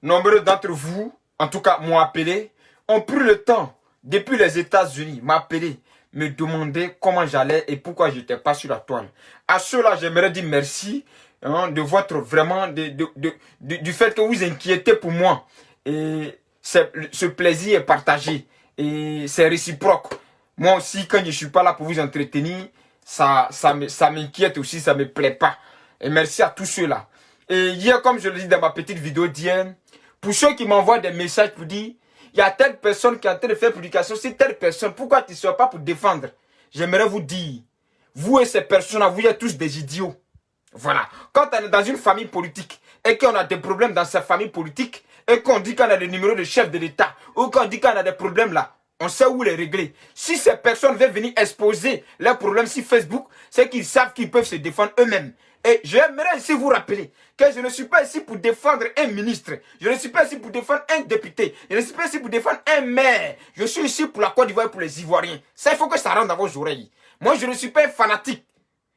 nombreux d'entre vous, en tout cas, m'ont appelé, ont pris le temps, depuis les États-Unis, m'appeler, me demander comment j'allais et pourquoi je n'étais pas sur la toile. À ceux-là, j'aimerais dire merci de votre vraiment, du fait que vous inquiétez pour moi. Et ce plaisir est partagé et c'est réciproque. Moi aussi, quand je ne suis pas là pour vous entretenir, ça m'inquiète aussi, ça ne me plaît pas. Et merci à tous ceux-là. Et hier, comme je le dis dans ma petite vidéo d'hier, pour ceux qui m'envoient des messages pour dire, il y a telle personne qui est en train de faire publication, c'est telle personne, pourquoi tu ne seras pas pour défendre? J'aimerais vous dire, vous et ces personnes-là, vous êtes tous des idiots. Voilà. Quand on est dans une famille politique et qu'on a des problèmes dans sa famille politique et qu'on dit qu'on a le numéro de chef de l'État ou qu'on dit qu'on a des problèmes là, on sait où les régler. Si ces personnes veulent venir exposer leurs problèmes sur Facebook, c'est qu'ils savent qu'ils peuvent se défendre eux-mêmes. Et j'aimerais ici vous rappeler que je ne suis pas ici pour défendre un ministre. Je ne suis pas ici pour défendre un député. Je ne suis pas ici pour défendre un maire. Je suis ici pour la Côte d'Ivoire et pour les Ivoiriens. Ça, il faut que ça rentre dans vos oreilles. Moi, je ne suis pas un fanatique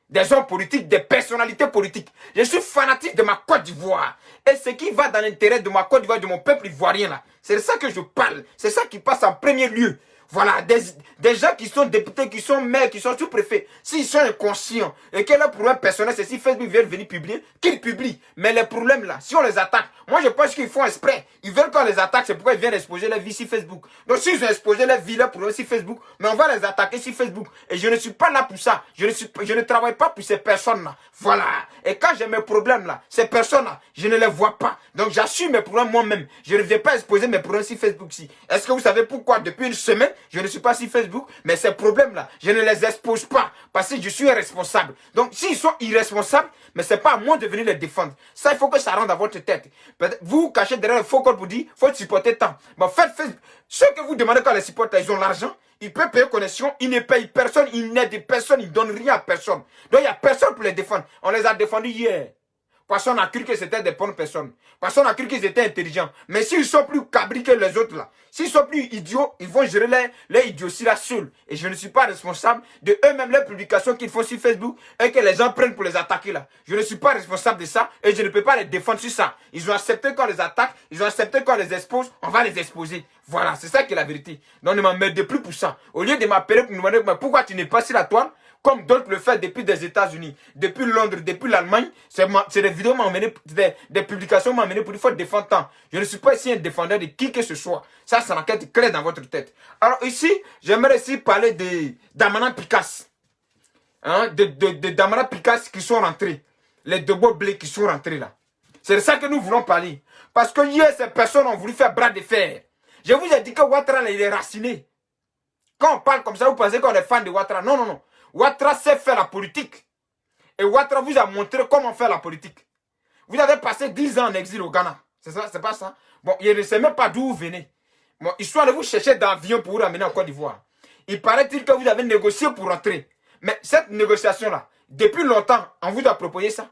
des hommes politiques, des personnalités politiques. Je suis fanatique de ma Côte d'Ivoire. Et ce qui va dans l'intérêt de ma Côte d'Ivoire, de mon peuple ivoirien là, c'est de ça que je parle. C'est ça qui passe en premier lieu. Voilà, des gens qui sont députés, qui sont maires, qui sont sous-préfets, s'ils sont inconscients et que leur problème personnel, c'est si Facebook vient venir publier, qu'ils publient. Mais les problèmes là, si on les attaque, moi je pense qu'ils font exprès. Ils veulent qu'on les attaque, c'est pourquoi ils viennent exposer leur vie sur Facebook. Donc s'ils ont exposé leur vie, leurs problèmes sur Facebook, mais on va les attaquer sur Facebook. Et je ne suis pas là pour ça. Je ne travaille pas pour ces personnes-là. Voilà. Et quand j'ai mes problèmes là, ces personnes-là, je ne les vois pas. Donc j'assume mes problèmes moi-même. Je ne viens pas exposer mes problèmes sur Facebook. Est-ce que vous savez pourquoi depuis une semaine, je ne suis pas sur Facebook, mais ces problèmes-là, je ne les expose pas parce que je suis irresponsable. Donc, s'ils sont irresponsables, mais ce n'est pas à moi de venir les défendre. Ça, il faut que ça rentre dans votre tête. Vous vous cachez derrière le faux code pour dire, il faut supporter tant. Bon, faites Facebook. Ceux que vous demandez quand les supporters, ils ont l'argent, ils peuvent payer connexion, ils ne payent personne, ils n'aident personne, ils ne donnent rien à personne. Donc, il n'y a personne pour les défendre. On les a défendus hier. Parce qu'on a cru que c'était des bonnes personnes. Parce qu'on a cru qu'ils étaient intelligents. Mais s'ils sont plus cabris que les autres là, s'ils sont plus idiots, ils vont gérer les idioties là seuls. Et je ne suis pas responsable de eux-mêmes les publications qu'ils font sur Facebook et que les gens prennent pour les attaquer là. Je ne suis pas responsable de ça et je ne peux pas les défendre sur ça. Ils ont accepté qu'on les attaque, ils ont accepté qu'on les expose, on va les exposer. Voilà, c'est ça qui est la vérité. Donc ne m'emmerdez plus pour ça. Au lieu de m'appeler pour me demander pourquoi tu n'es pas sur la toile, comme d'autres le font depuis des États-Unis, depuis Londres, depuis l'Allemagne, c'est des vidéos des publications m'ont amené pour dire qu'il faut défendre tant. Je ne suis pas ici un défendeur de qui que ce soit. Ça n'a qu'à être clair dans votre tête. Alors ici, j'aimerais ici parler de Damana Picasse. Hein, de Damana Picasse qui sont rentrés. Les deux beaux blés qui sont rentrés là. C'est de ça que nous voulons parler. Parce que hier, ces personnes ont voulu faire bras de fer. Je vous ai dit que Ouattara, il est raciné. Quand on parle comme ça, vous pensez qu'on est fan de Ouattara. Non, non, non. Ouattara sait faire la politique. Et Ouattara vous a montré comment faire la politique. Vous avez passé 10 ans en exil au Ghana. C'est ça, c'est pas ça? Bon, il ne sait même pas d'où vous venez. Bon, histoire de vous chercher d'avion pour vous ramener en Côte d'Ivoire. Il paraît-il que vous avez négocié pour rentrer. Mais cette négociation-là, depuis longtemps, on vous a proposé ça.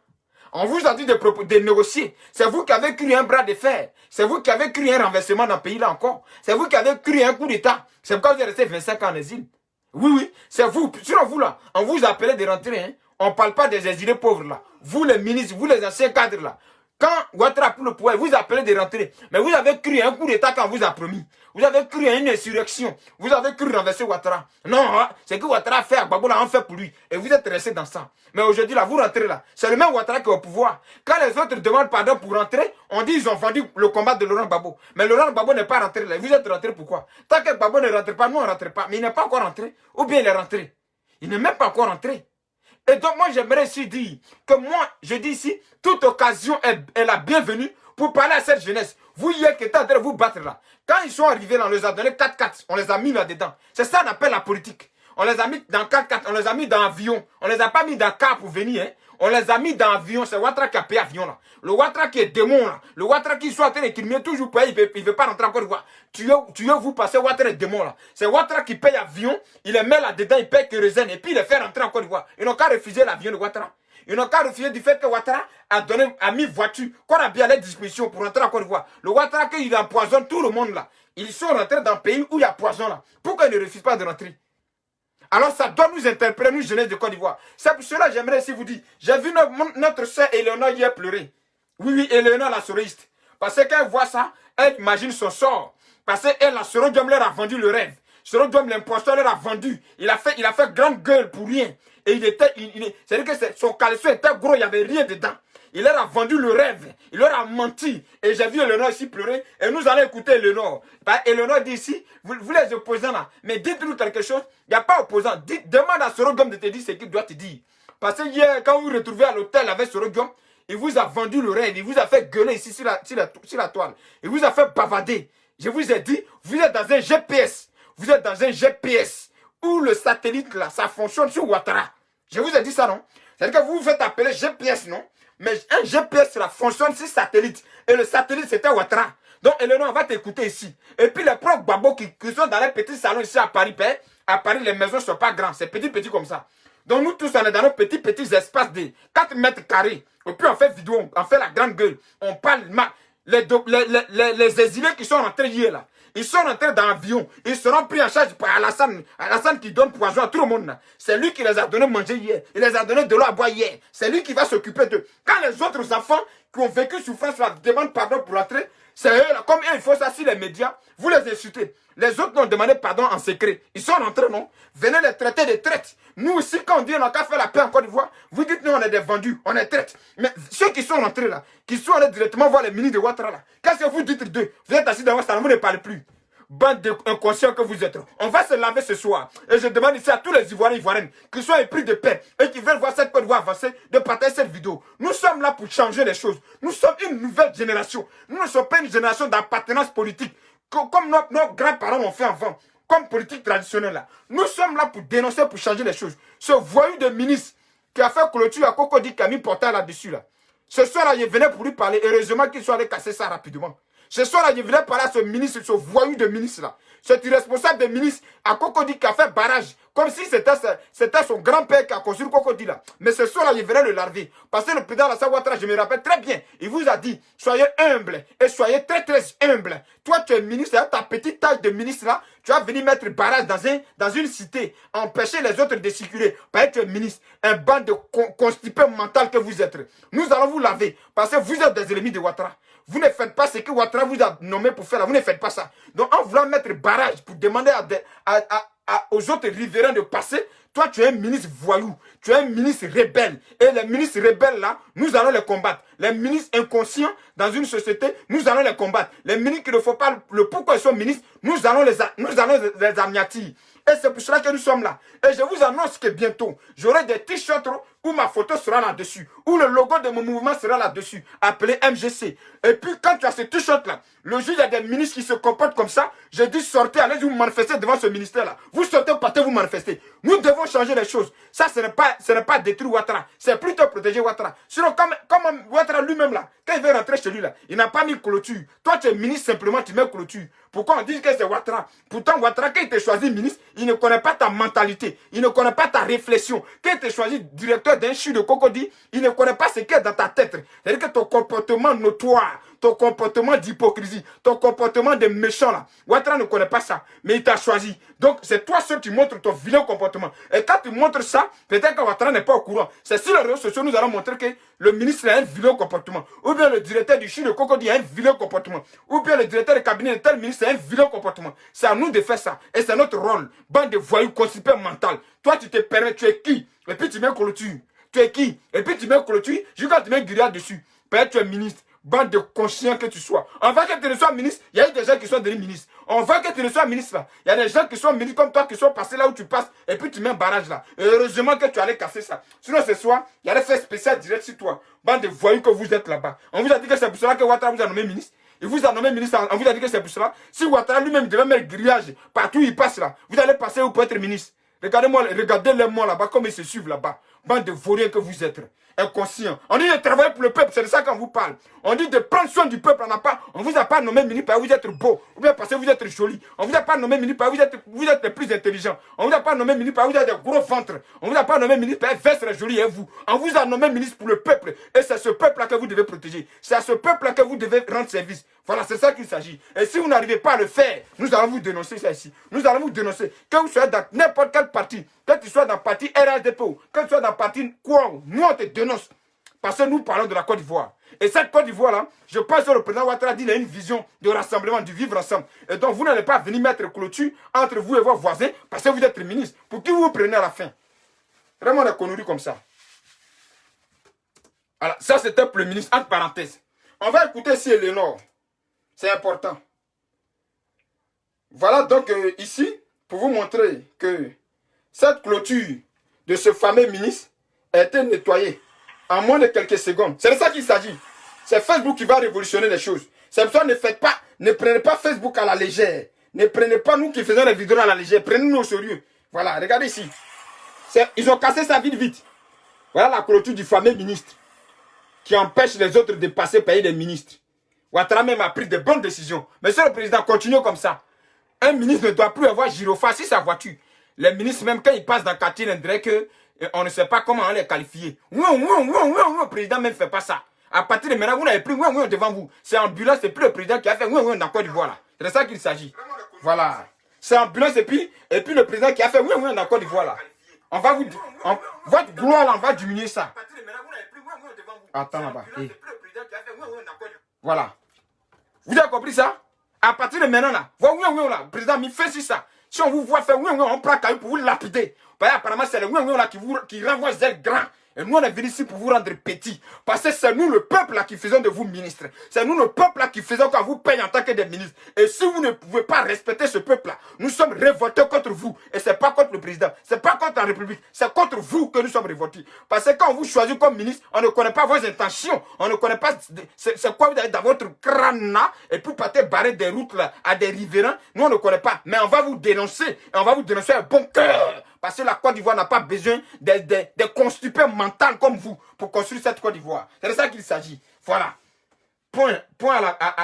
On vous a dit de négocier. C'est vous qui avez créé un bras de fer. C'est vous qui avez créé un renversement dans le pays là encore. C'est vous qui avez créé un coup d'État. C'est pourquoi vous êtes resté 25 ans en exil. Oui, oui, c'est vous. Sinon, vous là, on vous appelait de rentrer. Hein. On ne parle pas des exilés pauvres là. Vous les ministres, vous les anciens cadres là. Quand Ouattara a pris le pouvoir, vous appelez de rentrer. Mais vous avez cru un coup d'État quand on vous a promis. Vous avez cru à une insurrection. Vous avez cru renverser Ouattara. Non, hein, c'est que Ouattara a fait à Gbagbo là, on fait pour lui. Et vous êtes resté dans ça. Mais aujourd'hui là, vous rentrez là. C'est le même Ouattara qui est au pouvoir. Quand les autres demandent pardon pour rentrer, on dit ils ont vendu le combat de Laurent Gbagbo. Mais Laurent Gbagbo n'est pas rentré là. Vous êtes rentré pourquoi? Tant que Gbagbo ne rentre pas, nous on ne rentre pas. Mais il n'est pas encore rentré. Ou bien il est rentré. Il n'est même pas encore rentré. Et donc moi j'aimerais ici dire que moi je dis ici, toute occasion est la bienvenue pour parler à cette jeunesse. Vous hier qui êtes en train de vous battre là. Quand ils sont arrivés là, on les a donné 4x4, on les a mis là-dedans. C'est ça qu'on appelle la politique. On les a mis dans 4x4, on les a mis dans avion. On les a pas mis dans car pour venir. Hein. On les a mis dans avion. C'est Ouattara qui a payé avion là. Le Ouattara qui est démon là. Le Ouattara qui soit en train de qu'il met toujours payé, il ne veut pas rentrer encore voir. Tu veux vous passer Ouattara est démon là. C'est Ouattara qui paye avion, il les met là-dedans, il paye kérosène et puis il les fait rentrer en Côte d'Ivoire. Ils n'ont qu'à refuser l'avion de Ouattara. Ils n'ont qu'à refuser du fait que Ouattara a mis voiture, qu'on a bien les dispositions pour rentrer en Côte d'Ivoire. Le Ouattara qu'il empoisonne tout le monde là. Ils sont rentrés dans un pays où il y a poison là. Pourquoi ils ne refusent pas de rentrer? Alors ça doit nous interpeller, nous jeunesse de Côte d'Ivoire. C'est pour cela que j'aimerais si vous dire, j'ai vu notre soeur Eleonore hier pleurer. Oui, oui, Eleonore la soriste. Parce que quand elle voit ça, elle imagine son sort. Parce qu'elle, la Soro Diom leur a vendu le rêve. Soro Diom, l'imposteur, leur a vendu. Il a fait grande gueule pour rien. Et c'est-à-dire que son caleçon était gros, il n'y avait rien dedans. Il leur a vendu le rêve. Il leur a menti. Et j'ai vu Eleanor ici pleurer. Et nous allons écouter Eleanor. Eleanor dit ici, vous les opposants là, mais dites-nous quelque chose. Il n'y a pas opposant. Demande à Soro Diom de te dire ce qu'il doit te dire. Parce que hier, quand vous vous retrouvez à l'hôtel avec Soro Diom, il vous a vendu le rêve. Il vous a fait gueuler ici sur la toile. Il vous a fait bavader. Je vous ai dit, vous êtes dans un GPS. Vous êtes dans un GPS où le satellite là, ça fonctionne sur Ouattara. Je vous ai dit ça, non? C'est-à-dire que vous vous faites appeler GPS, non? Mais un GPS là fonctionne sur satellite. Et le satellite, c'était Ouattara. Donc, Eleanor, on va t'écouter ici. Et puis, les propres babos qui sont dans les petits salons ici à Paris, les maisons ne sont pas grandes. C'est petit comme ça. Donc, nous tous, on est dans nos petits espaces de 4 mètres carrés. Et puis, on fait vidéo, on fait la grande gueule. On parle mal. Les exilés qui sont rentrés hier là, ils sont rentrés dans l'avion, ils seront pris en charge par Alassane. Alassane qui donne poison à tout le monde. C'est lui qui les a donné manger hier. Il les a donné de l'eau à boire hier. C'est lui qui va s'occuper d'eux. Quand les autres enfants qui ont vécu souffrance là demandent pardon pour rentrer, c'est eux là. Comme eux, ils font ça sur les médias, vous les insultez. Les autres ont demandé pardon en secret. Ils sont rentrés, non? Venez les traiter de traite. Nous aussi, quand on dit on a qu'à faire la paix en Côte d'Ivoire, vous dites nous on est des vendus, on est traite. Mais ceux qui sont rentrés là, qui sont allés directement voir les ministres de Ouattara là, qu'est-ce que vous dites d'eux? Vous êtes assis dans votre salon, vous ne parlez plus. Bande d'inconscients que vous êtes. On va se laver ce soir. Et je demande ici à tous les Ivoiriens, Ivoiriennes, qui sont épris de paix et qui veulent voir cette Côte d'Ivoire avancer, de partager cette vidéo. Nous sommes là pour changer les choses. Nous sommes une nouvelle génération. Nous ne sommes pas une génération d'appartenance politique. Comme nos grands-parents l'ont fait avant, comme politique traditionnelle là. Nous sommes là pour dénoncer, pour changer les choses. Ce voyou de ministre qui a fait clôture à Cocody qui a mis portail là-dessus là. Ce soir-là, il venait pour lui parler. Heureusement qu'il soit allé casser ça rapidement. Ce soir-là, il venait parler à ce ministre, ce voyou de ministre là. Cet irresponsable de ministre à Cocody qui a fait barrage. Comme si c'était son grand-père qui a construit Cocody là. Mais ce soir-là, il venait le larver. Parce que le président Alassane Ouattara, je me rappelle très bien, il vous a dit, soyez humble et soyez très très humble. Toi, tu es ministre, à ta petite taille de ministre là, tu vas venir mettre barrage dans une cité, empêcher les autres de circuler. Parce que tu es ministre, un band de constipés mental que vous êtes. Nous allons vous laver parce que vous êtes des ennemis de Ouattara. Vous ne faites pas ce que Ouattara vous a nommé pour faire là. Vous ne faites pas ça. Donc, en voulant mettre barrage pour demander aux autres riverains de passer, toi, tu es un ministre voyou. Tu es un ministre rebelle. Et les ministres rebelles là, nous allons les combattre. Les ministres inconscients dans une société, nous allons les combattre. Les ministres qui ne font pas le pourquoi ils sont ministres, nous allons les anéantir. Et c'est pour cela que nous sommes là. Et je vous annonce que bientôt, j'aurai des t-shirts où ma photo sera là-dessus, où le logo de mon mouvement sera là-dessus, appelé MGC. Et puis quand tu as ce t-shirt là, le jour il y a des ministres qui se comportent comme ça, je dis sortez, allez vous manifester devant ce ministère là. Vous sortez, partez vous manifester. Nous devons changer les choses. Ça, ce n'est pas détruire Ouattara, c'est plutôt protéger Ouattara. Sinon, comme Ouattara lui-même là, quand il veut rentrer chez lui là, il n'a pas mis clôture. Toi tu es ministre simplement, tu mets clôture. Pourquoi on dit que c'est Ouattara? Pourtant Ouattara, quand il t'a choisi ministre, il ne connaît pas ta mentalité, il ne connaît pas ta réflexion. Quand il t'a choisi directeur d'un CHU de Cocody, il ne connaît pas ce qu'il y a dans ta tête. C'est-à-dire que ton comportement notoire, ton comportement d'hypocrisie, ton comportement de méchant là, Ouattara ne connaît pas ça, mais il t'a choisi. Donc c'est toi seul qui montres ton vilain comportement. Et quand tu montres ça, peut-être que Ouattara n'est pas au courant. C'est sur les réseaux sociaux nous allons montrer que le ministre a un vilain comportement. Ou bien le directeur du CHU de Cocody a un vilain comportement. Ou bien le directeur de cabinet de tel ministre a un vilain comportement. C'est à nous de faire ça. Et c'est notre rôle. Bande de voyous constipés mental. Toi tu te permets, tu es qui? Et puis tu mets clôture. Tu es qui? Et puis tu mets clôture, jusqu'à tu mets grillade dessus. Peut-être tu es ministre. Bande de conscients que tu sois. On veut que tu ne sois ministre, il y a eu des gens qui sont devenus ministres. On veut que tu ne sois ministre là. Il y a des gens qui sont ministres comme toi qui sont passés là où tu passes et puis tu mets un barrage là. Et heureusement que tu allais casser ça. Sinon ce soir, il y a des faits spéciaux direct sur toi. Bande de voyous que vous êtes là-bas. On vous a dit que c'est pour cela que Ouattara vous a nommé ministre. Il vous a nommé ministre, on vous a dit que c'est pour cela. Si Ouattara lui-même devait mettre grillage partout où il passe là, vous allez passer où pour être ministre. Regardez-moi, regardez-les-moi là-bas, comme ils se suivent là-bas. Bande de vauriens que vous êtes. Inconscient. On dit de travailler pour le peuple, c'est de ça qu'on vous parle. On dit de prendre soin du peuple, on vous a pas nommé ministre parce que vous êtes beau, ou bien parce que vous êtes joli. On vous a pas nommé ministre parce que vous êtes les plus intelligents. On vous a pas nommé ministre parce que vous avez des gros ventres. On vous a pas nommé ministre parce que veste est jolie et vous. On vous a nommé ministre pour le peuple. Et c'est ce peuple-là que vous devez protéger. C'est à ce peuple-là que vous devez rendre service. Voilà, c'est ça qu'il s'agit. Et si vous n'arrivez pas à le faire, nous allons vous dénoncer ça ici. Nous allons vous dénoncer. Que vous soyez dans n'importe quel parti, que tu sois dans le parti RHDPO, que tu sois dans le parti quoi, nous on te dénonce. Parce que nous parlons de la Côte d'Ivoire. Et cette Côte d'Ivoire-là, je pense que le président Ouattara dit qu'il a une vision de rassemblement, du vivre ensemble. Et donc, vous n'allez pas venir mettre clôture entre vous et vos voisins parce que vous êtes ministre. Pour qui vous vous prenez à la fin? Vraiment des conneries comme ça. Alors, ça, c'était pour le ministre, entre parenthèses. On va écouter ici Eleanor. C'est important. Voilà donc ici, pour vous montrer que cette clôture de ce fameux ministre a été nettoyée en moins de quelques secondes. C'est de ça qu'il s'agit. C'est Facebook qui va révolutionner les choses. C'est pour ça ne prenez pas Facebook à la légère. Ne prenez pas nous qui faisons les vidéos à la légère. Prenez-nous au sérieux. Voilà, regardez ici. Ils ont cassé ça vite, vite. Voilà la clôture du fameux ministre qui empêche les autres de passer payer des ministres. Ouattara même a pris de bonnes décisions. Monsieur le Président, continuez comme ça. Un ministre ne doit plus avoir gyrophare sur sa voiture. Les ministres, même quand ils passent dans le quartier, on dirait qu'on ne sait pas comment on les qualifier. Le président même ne fait pas ça. À partir de maintenant, vous n'avez plus devant vous. C'est ambulance, c'est plus le président qui a fait dans la Côte d'Ivoire. C'est de ça qu'il s'agit. Voilà. C'est ambulance et puis le président qui a fait dans la Côte d'Ivoire. On va vous dire, votre gloire là, on va diminuer ça. Attends là-bas. Voilà. Vous avez compris ça? À partir de maintenant là, là, le président me fait ça. Si on vous voit faire on prend caillou pour vous lapider. Apparemment, c'est le là qui renvoie zèle grand. Et nous, on est venus ici pour vous rendre petit. Parce que c'est nous, le peuple, là, qui faisons de vous ministres. C'est nous, le peuple, là, qui faisons qu'on vous paye en tant que des ministres. Et si vous ne pouvez pas respecter ce peuple-là, nous sommes révoltés contre vous. Et ce n'est pas contre le président. Ce n'est pas contre la République. C'est contre vous que nous sommes révoltés. Parce que quand on vous choisit comme ministre, on ne connaît pas vos intentions. On ne connaît pas c'est quoi vous avez dans votre crâne là. Et puis partir barrer des routes là, à des riverains. Nous, on ne connaît pas. Mais on va vous dénoncer. Et on va vous dénoncer un bon cœur. Parce que la Côte d'Ivoire n'a pas besoin des constipés mentaux comme vous pour construire cette Côte d'Ivoire. C'est de ça qu'il s'agit. Voilà. Point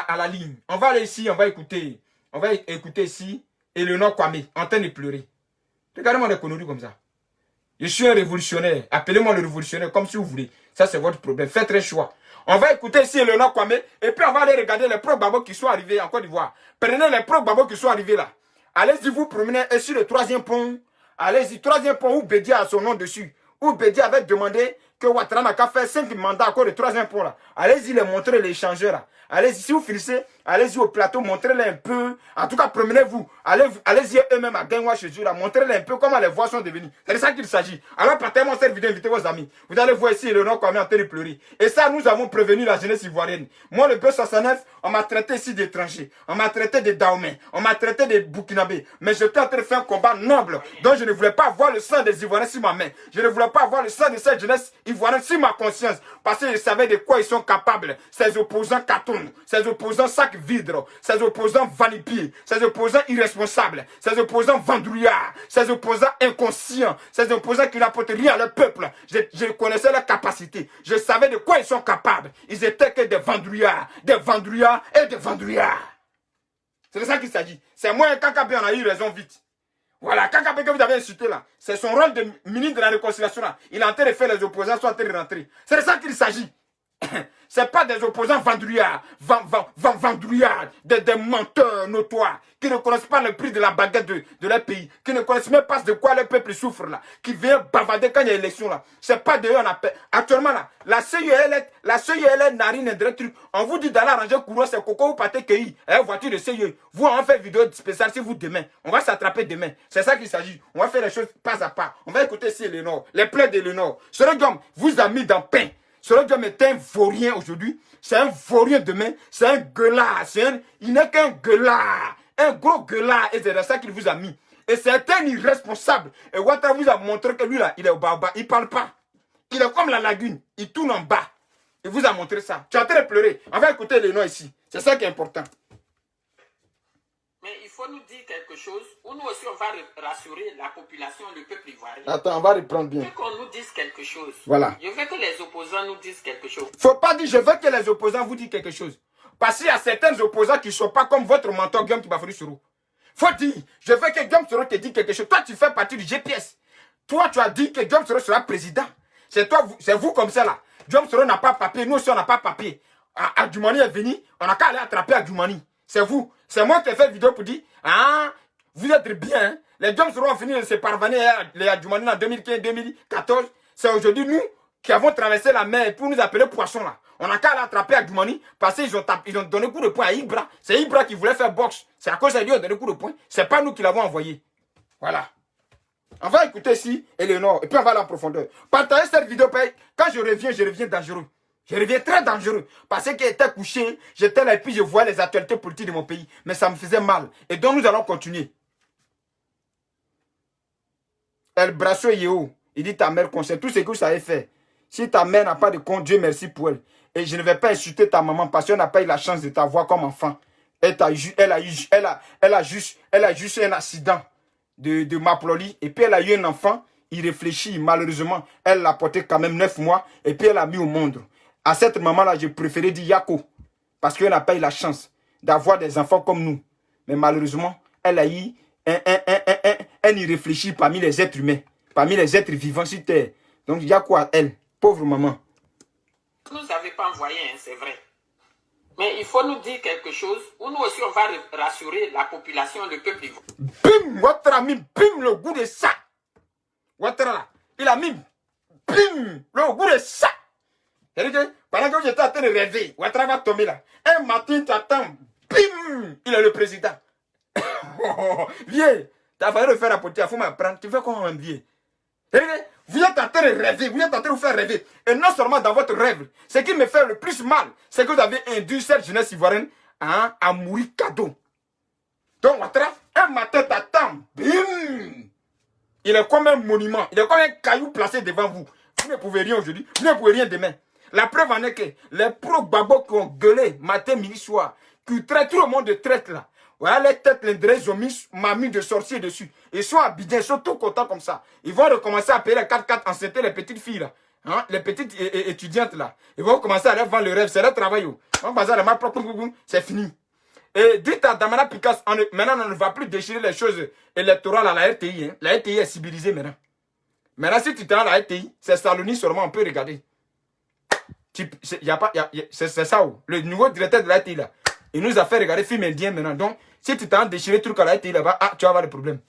à la ligne. On va aller ici, on va écouter ici Eleanor Kwame en train de pleurer. Regardez-moi des conneries comme ça. Je suis un révolutionnaire. Appelez-moi le révolutionnaire comme si vous voulez. Ça, c'est votre problème. Faites un choix. On va écouter ici Eleanor Kwame et puis on va aller regarder les pro-babos qui sont arrivés en Côte d'Ivoire. Prenez les pro-babos qui sont arrivés là. Allez-y vous promener et sur le 3e pont. Allez-y, 3e pont où Bédia a son nom dessus. Où Bédia avait demandé que Ouattara n'a qu'à faire 5 mandats à cause du 3e pont là. Allez-y les montrer les échangeurs là. Allez-y, si vous finissez, allez-y au plateau, montrez-les un peu. En tout cas, promenez-vous. Allez-y eux-mêmes à Gagnoua chez eux là. Montrez-les un peu comment les voix sont devenues. C'est de ça qu'il s'agit. Alors, partagez-moi cette vidéo, invitez vos amis. Vous allez voir ici le nom qu'on est en train de pleurer. Et ça, nous avons prévenu la jeunesse ivoirienne. Moi, le B69, on m'a traité ici d'étranger. On m'a traité de Daomé. On m'a traité de Burkinabé. Mais j'étais en train de faire un combat noble. Donc, je ne voulais pas voir le sang des Ivoiriens sur ma main. Je ne voulais pas voir le sang de cette jeunesse ivoirienne sur ma conscience. Parce que je savais de quoi ils sont capables. Ces opposants cartons. Ces opposants sac vide, ces opposants vanipiés, ces opposants irresponsables, ces opposants vendrouillards, ces opposants inconscients, ces opposants qui n'apportent rien à leur peuple. Je connaissais leur capacité. Je savais de quoi ils sont capables. Ils étaient que des vendrouillards et des vendrouillards. C'est de ça qu'il s'agit. C'est moi et Kakabé, on a eu raison vite. Voilà, Kakabé que vous avez insulté là, c'est son rôle de ministre de la réconciliation là. Il est en train de faire les opposants, sont en train de rentrer. C'est de ça qu'il s'agit. C'est pas des opposants vendrouillards, des menteurs notoires, qui ne connaissent pas le prix de la baguette de leur pays, qui ne connaissent même pas de quoi le peuple souffre là, qui viennent bavarder quand il y a élection là. C'est pas de eux on appelle. Actuellement là, la CIEL n'a rien de truc. On vous dit d'aller arranger courant, c'est coco, vous partez cueillir. Voiture de CIE. Vous, on fait vidéo spéciale si vous demain. On va s'attraper demain. C'est ça qu'il s'agit. On va faire les choses pas à pas. On va écouter ici Eleanor, les plaies d'Eleanor. Ce homme vous a mis dans pain. Ce homme est un vaurien aujourd'hui, c'est un vaurien demain, c'est un gueulard, il n'est qu'un gueulard, un gros gueulard, et c'est de ça qu'il vous a mis. Et c'est un irresponsable. Et Ouattara vous a montré que lui là, il est au bas, il parle pas. Il est comme la lagune, il tourne en bas. Il vous a montré ça. Tu es en train de pleurer. On va écouter les noms ici. C'est ça qui est important. Mais il faut nous dire quelque chose, où nous aussi on va rassurer la population, le peuple ivoirien. Attends, on va reprendre bien. Je veux qu'on nous dise quelque chose. Voilà. Je veux que les opposants nous disent quelque chose. Faut pas dire je veux que les opposants vous disent quelque chose. Parce qu'il y a certains opposants qui ne sont pas comme votre mentor Guillaume Tibafori Soro. Faut dire, je veux que Guillaume Soro te dise quelque chose. Toi, tu fais partie du GPS. Toi, tu as dit que Guillaume Soro sera président. C'est toi, c'est vous comme ça là. Guillaume Soro n'a pas papier, nous aussi on n'a pas papier. Adjoumani est venu, on n'a qu'à aller attraper Adjoumani. C'est vous. C'est moi qui ai fait vidéo pour dire, ah, vous êtes bien. Hein? Les Guillaume Soro ont fini de se parvenir les Adjoumani en 2015-2014. C'est aujourd'hui nous qui avons traversé la mer pour nous appeler poissons là. On n'a qu'à l'attraper à Doumani parce qu'ils ont donné coup de poing à Ibra. C'est Ibra qui voulait faire boxe. C'est à cause de lui qu'ils ont donné coup de poing. C'est pas nous qui l'avons envoyé. Voilà. On va écouter ici Eleonore et puis on va aller en profondeur. Partagez cette vidéo. Quand je reviens dangereux. Je reviens très dangereux. Parce qu'il était couché, j'étais là et puis je vois les actualités politiques de mon pays. Mais ça me faisait mal. Et donc nous allons continuer. El Brasso Yeo, il dit ta mère conseille tout ce que vous savez faire. Si ta mère n'a pas de compte, Dieu merci pour elle. Et je ne vais pas insulter ta maman parce qu'elle n'a pas eu la chance de t'avoir comme enfant. Elle a juste un accident de Maploli. Et puis elle a eu un enfant, il réfléchit. Malheureusement, elle l'a porté quand même 9 mois. Et puis elle a mis au monde. À cette maman-là, je préférais dire Yako. Parce qu'elle n'a pas eu la chance d'avoir des enfants comme nous. Mais malheureusement, elle a eu un irréfléchi parmi les êtres humains. Parmi les êtres vivants sur Terre. Donc Yako à elle. Pauvre maman. Vous nous avez pas envoyé, hein, c'est vrai. Mais il faut nous dire quelque chose où nous aussi on va rassurer la population, le peuple ivoirien. Bim, Ouattara a mis bim le goût de ça. Ouattara là, il a mis bim le goût de ça. C'est-à-dire que pendant que j'étais en train de rêver, Ouattara va tomber là. Un matin, tu attends, bim, il est le président. Viens, tu as failli refaire la politique, il faut m'apprendre. Tu fais comment même vieux? Vous êtes en train de rêver, vous êtes en train de vous faire rêver. Et non seulement dans votre rêve, ce qui me fait le plus mal, c'est que vous avez induit cette jeunesse ivoirienne à mourir cadeau. Donc, Ouattara, un matin, t'attends, bim! Il est comme un monument, il est comme un caillou placé devant vous. Vous ne pouvez rien aujourd'hui, vous ne pouvez rien demain. La preuve en est que les pro-babos qui ont gueulé matin, midi, soir, qui traitent tout le monde de traite là. Voilà les têtes, les dress, ils ont mis mamie de sorcier dessus. Ils sont habillés, ils sont tout contents comme ça. Ils vont recommencer à payer les 4x4 enceinter les petites filles là. Hein? Les petites étudiantes là. Ils vont commencer à leur vendre le rêve, c'est leur travail. On va la main, c'est fini. Et dites à Damana Picasso, maintenant on ne va plus déchirer les choses électorales à la RTI. Hein. La RTI est civilisée maintenant. Maintenant si tu es dans la RTI, c'est Saloni seulement, on peut regarder. C'est ça où. Le nouveau directeur de la RTI là. Il nous a fait regarder film indien maintenant. Donc, si tu t'en déchiré truc à la RTI là-bas, tu vas avoir des problèmes.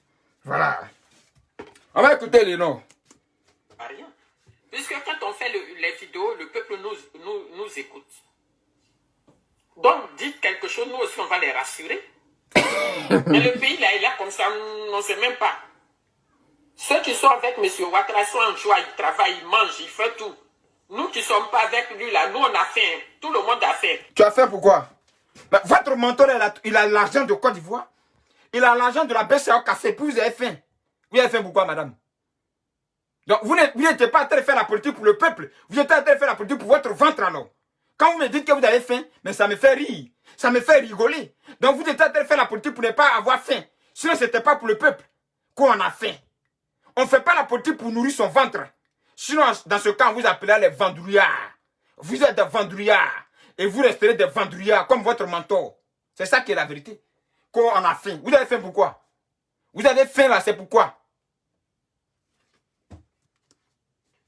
Voilà. On va écouter les noms. Rien. Puisque quand on fait les vidéos, le peuple nous écoute. Donc, dites quelque chose, nous aussi on va les rassurer. Mais le pays là, il est comme ça, on ne sait même pas. Ceux qui sont avec M. Ouattara sont en joie, ils travaillent, ils mangent, ils font tout. Nous qui ne sommes pas avec lui là, nous on a faim. Tout le monde a faim. Tu as fait pourquoi? Mais votre mentor, il a l'argent de Côte d'Ivoire. Il a l'argent de la BCAO cassé. Puis vous avez faim. Vous avez faim pourquoi, madame? Donc, vous n'êtes pas en train de faire la politique pour le peuple. Vous êtes en train de faire la politique pour votre ventre alors. Quand vous me dites que vous avez faim, mais ça me fait rire. Ça me fait rigoler. Donc, vous êtes en train de faire la politique pour ne pas avoir faim. Sinon, ce n'était pas pour le peuple qu'on a faim. On ne fait pas la politique pour nourrir son ventre. Sinon, dans ce cas, on vous appelez les vendrouillards. Vous êtes des vendrouillards. Et vous resterez des vendrouillards comme votre mentor. C'est ça qui est la vérité. Qu'on a faim. Vous avez faim pourquoi? Vous avez faim là, c'est pourquoi?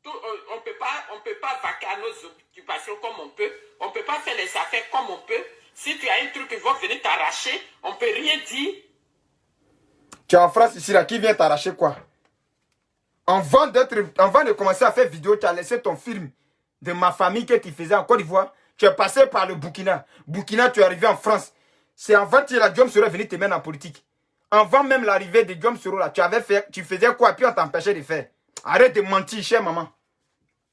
On ne peut pas vaquer à nos occupations comme on peut. On ne peut pas faire les affaires comme on peut. Si tu as un truc qui va venir t'arracher, on ne peut rien dire. Tu es en France ici là, qui vient t'arracher quoi? Avant de commencer à faire vidéo, tu as laissé ton film de ma famille que tu faisais en Côte d'Ivoire. Tu es passé par le Burkina. Burkina, tu es arrivé en France. C'est avant que la Diom Soro venue te mettre en politique. Avant même l'arrivée de Diom Soro, là, tu faisais quoi? Puis on t'empêchait de faire. Arrête de mentir, chère maman.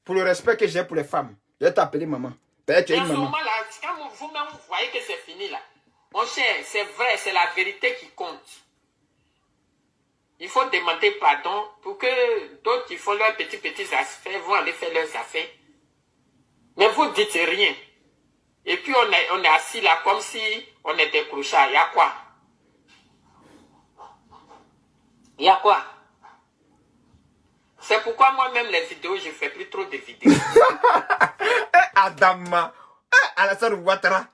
Pour le respect que j'ai pour les femmes. Je vais t'appeler maman. Tu es une maman. Là, quand vous-même vous voyez que c'est fini là. Mon cher, c'est vrai, c'est la vérité qui compte. Il faut demander pardon pour que d'autres qui font leurs petits affaires vont aller faire leurs affaires. Mais vous ne dites rien. Et puis on est assis là comme si on était clochards. Il y a quoi? Il y a quoi? C'est pourquoi moi-même les vidéos, je ne fais plus trop de vidéos. Adama, Alassane Ouattara.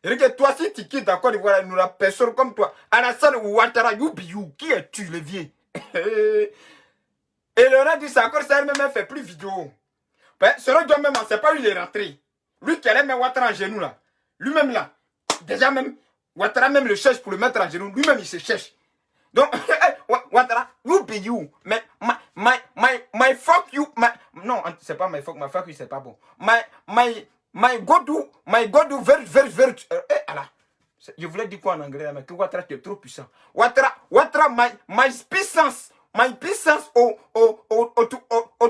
Regarde, toi, si tu quittes encore, voilà, nous la personne comme toi. Alassane Ouattara, you, qui es-tu, le vieux? Et Laurent dit ça encore, ça elle-même fait plus vidéo. Ben, selon Dieu même, on ne sait pas où il est rentré. Lui qui allait mettre Ouattara en genou là. Lui-même là. Déjà même, Ouattara même le cherche pour le mettre en genou. Lui-même il se cherche. Donc, Ouattara, you be you. Mais, my fuck you. Non, c'est pas my fuck you, c'est pas bon. My My God, very, very, very. Allah. Je voulais dire quoi en anglais, mais que Ouattara, tu es trop puissant. Ouattara, my puissance. My puissance au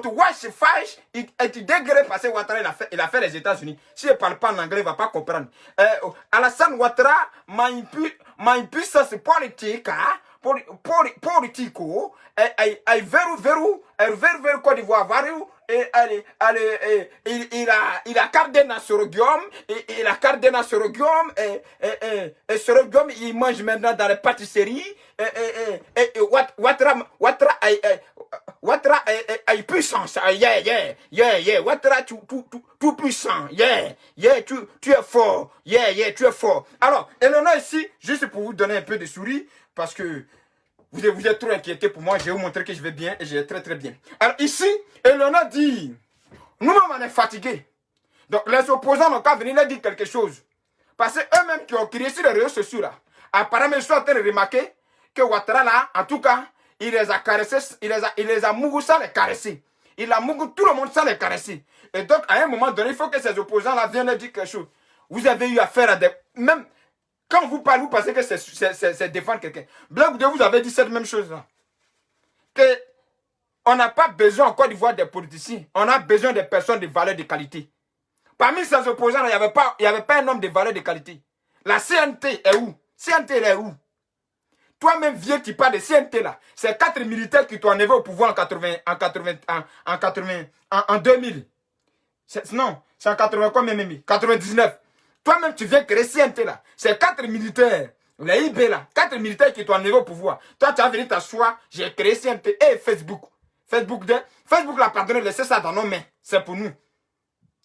watch fight et tu degré parce que Ouattara il a fait les États-Unis. Si je ne parle pas en anglais, il ne va pas comprendre. Alassane Ouattara, my puissance politique, politico, very Côte d'Ivoire, il a Cardena Sorogium, il a Cardena Sorogium, et Sorogium, il mange maintenant dans les pâtisseries, Ouattara a puissance, yeah, Ouattara tout puissant, yeah, tu es fort, yeah, tu es fort. Alors, Eleonore ici, juste pour vous donner un peu de souris, parce que vous êtes trop inquiétés pour moi, je vais vous montrer que je vais bien et je vais très très bien. Alors ici, Eleonore dit, nous-mêmes on est fatigués. Donc les opposants n'ont qu'à venir leur dire quelque chose. Parce qu'eux-mêmes qui ont créé sur les réseaux sociaux là, apparemment ils sont en train de remarquer que Ouattara là, en tout cas, il les a caressés, il les a mougou sans les caresser. Il a mougou tout le monde sans les caresser. Et donc à un moment donné, il faut que ces opposants là viennent leur dire quelque chose. Vous avez eu affaire à des... Même quand vous parlez, vous pensez que c'est défendre quelqu'un. Black de vous avez dit cette même chose là. Que on n'a pas besoin en Côte d'Ivoire des politiciens. On a besoin des personnes de valeur de qualité. Parmi ces opposants, il n'y avait pas un homme de valeur de qualité. La CNT est où? CNT elle est où? Toi-même, vieux, tu parles de CNT là. C'est 4 militaires qui t'ont enlevé au pouvoir en 2000. Non, c'est en 80 quoi même? 99. Toi-même, tu viens créer CNT là. C'est 4 militaires. Les IB là. 4 militaires qui t'ont enlevé au pouvoir. Toi, tu as venu t'asseoir. J'ai créé CNT et Facebook. Facebook là, pardonnez, laissez ça dans nos mains. C'est pour nous.